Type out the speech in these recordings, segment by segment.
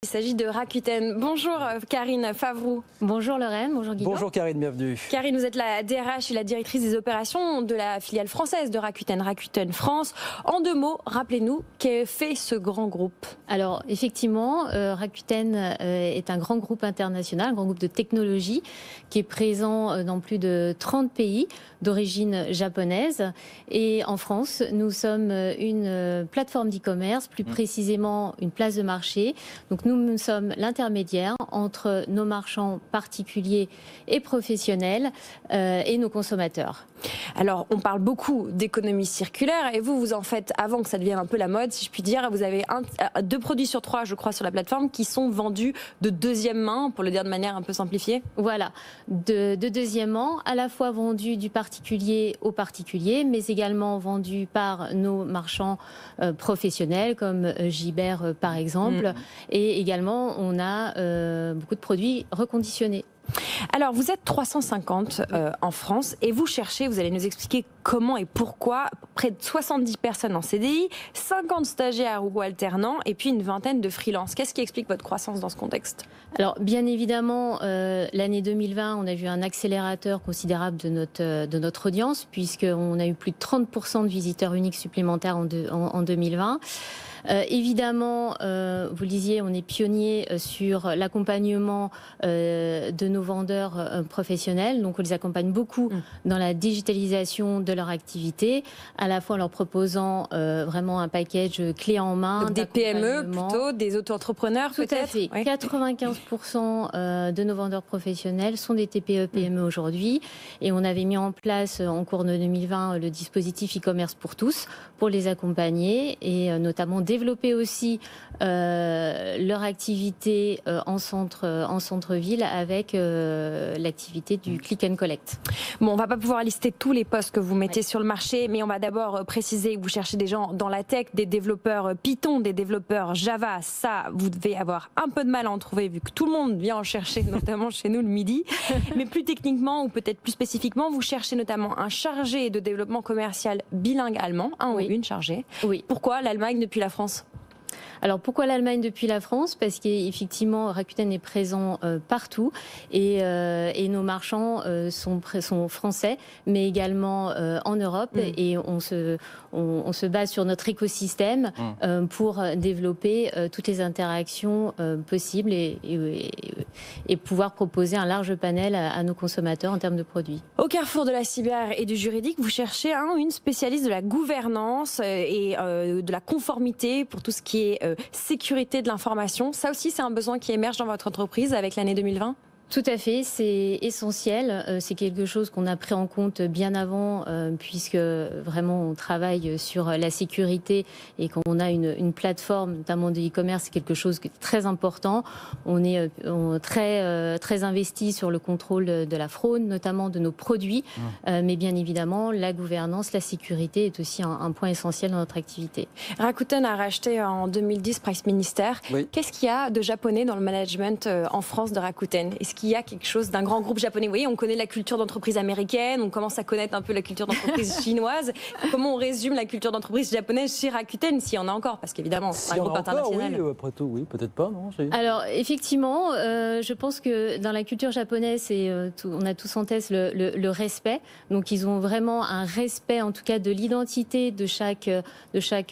Il s'agit de Rakuten. Bonjour Karine Favroux. Bonjour Lorraine, bonjour Guillaume. Bonjour Karine, bienvenue. Karine, vous êtes la DRH et la directrice des opérations de la filiale française de Rakuten, Rakuten France. En deux mots, rappelez-nous, qu'est fait ce grand groupe? Alors effectivement, Rakuten est un grand groupe international, un grand groupe de technologie qui est présent dans plus de 30 pays d'origine japonaise. Et en France, nous sommes une plateforme d'e-commerce, plus précisément une place de marché. Donc nous sommes l'intermédiaire entre nos marchands particuliers et professionnels et nos consommateurs. Alors, on parle beaucoup d'économie circulaire et vous en faites, avant que ça devienne un peu la mode, si je puis dire, vous avez 2 produits sur 3, je crois, sur la plateforme qui sont vendus de deuxième main, pour le dire de manière un peu simplifiée. Voilà, de deuxième main, à la fois vendus du particulier au particulier, mais également vendus par nos marchands professionnels, comme Gibert par exemple. Et également, on a beaucoup de produits reconditionnés. Alors, vous êtes 350 en France et vous cherchez, vous allez nous expliquer comment et pourquoi, près de 70 personnes en CDI, 50 stagiaires ou alternants et puis une vingtaine de freelances. Qu'est-ce qui explique votre croissance dans ce contexte? Alors, bien évidemment, l'année 2020, on a vu un accélérateur considérable de notre audience, puisqu'on a eu plus de 30% de visiteurs uniques supplémentaires en 2020. Évidemment, vous le disiez, on est pionnier sur l'accompagnement de nos vendeurs professionnels. Donc, on les accompagne beaucoup dans la digitalisation de leur activité, à la fois en leur proposant vraiment un package clé en main. Donc des PME plutôt, des auto-entrepreneurs peut-être? Tout à fait. Oui. 95% de nos vendeurs professionnels sont des TPE-PME aujourd'hui. Et on avait mis en place en cours de 2020 le dispositif e-commerce pour tous, pour les accompagner et notamment développer aussi leur activité en centre-ville avec l'activité du click and collect. Bon, on va pas pouvoir lister tous les postes que vous mettez sur le marché, mais on va d'abord préciser que vous cherchez des gens dans la tech, des développeurs Python, des développeurs Java. Ça, vous devez avoir un peu de mal à en trouver vu que tout le monde vient en chercher, notamment chez nous le midi. Mais plus techniquement ou peut-être plus spécifiquement, vous cherchez notamment un chargé de développement commercial bilingue allemand, un ou une chargée. Oui. Pourquoi l'Allemagne depuis la France? Alors pourquoi l'Allemagne depuis la France? Parce qu'effectivement Rakuten est présent partout et nos marchands sont français, mais également en Europe et on se base sur notre écosystème pour développer toutes les interactions possibles et pouvoir proposer un large panel à nos consommateurs en termes de produits. Au carrefour de la cyber et du juridique, vous cherchez une spécialiste de la gouvernance et de la conformité pour tout ce qui est sécurité de l'information. Ça aussi, c'est un besoin qui émerge dans votre entreprise avec l'année 2020? Tout à fait, c'est essentiel. C'est quelque chose qu'on a pris en compte bien avant, puisque vraiment on travaille sur la sécurité et qu'on a une plateforme, notamment de e-commerce, c'est quelque chose qui est très important. On est très investi sur le contrôle de la fraude, notamment de nos produits, mais bien évidemment, la gouvernance, la sécurité est aussi un point essentiel dans notre activité. Rakuten a racheté en 2010 Price Minister. Oui. Qu'est-ce qu'il y a de japonais dans le management en France de Rakuten? Est-ce qu'il y a quelque chose d'un grand groupe japonais? Vous voyez, on connaît la culture d'entreprise américaine, on commence à connaître un peu la culture d'entreprise chinoise. Comment on résume la culture d'entreprise japonaise chez Rakuten, s'il y en a encore? Parce qu'évidemment, c'est un groupe international. Oui, après tout, oui, peut-être pas, non? Alors, effectivement, je pense que dans la culture japonaise, on a tous en tête le respect. Donc, ils ont vraiment un respect, en tout cas, de l'identité de chaque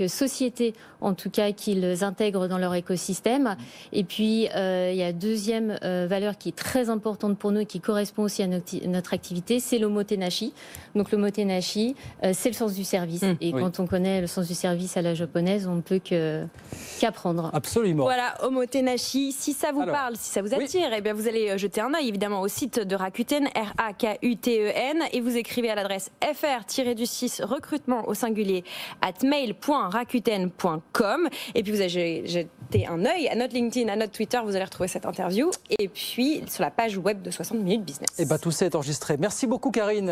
société, en tout cas, qu'ils intègrent dans leur écosystème. Et puis, il y a deuxième valeur qui est très importante pour nous et qui correspond aussi à notre activité, c'est l'omotenashi. Donc l'omotenashi, c'est le sens du service. Et quand on connaît le sens du service à la japonaise, on ne peut qu'apprendre. Absolument. Voilà, omotenashi. Si ça vous parle, si ça vous attire, eh bien vous allez jeter un œil évidemment au site de Rakuten, RAKUTEN, et vous écrivez à l'adresse fr-du6 recrutement au singulier @mail.rakuten.com. Et puis vous allez jeter un œil à notre LinkedIn, à notre Twitter, vous allez retrouver cette interview. Et puis sur la page web de 60 minutes business. Et tout ça est enregistré. Merci beaucoup Karine.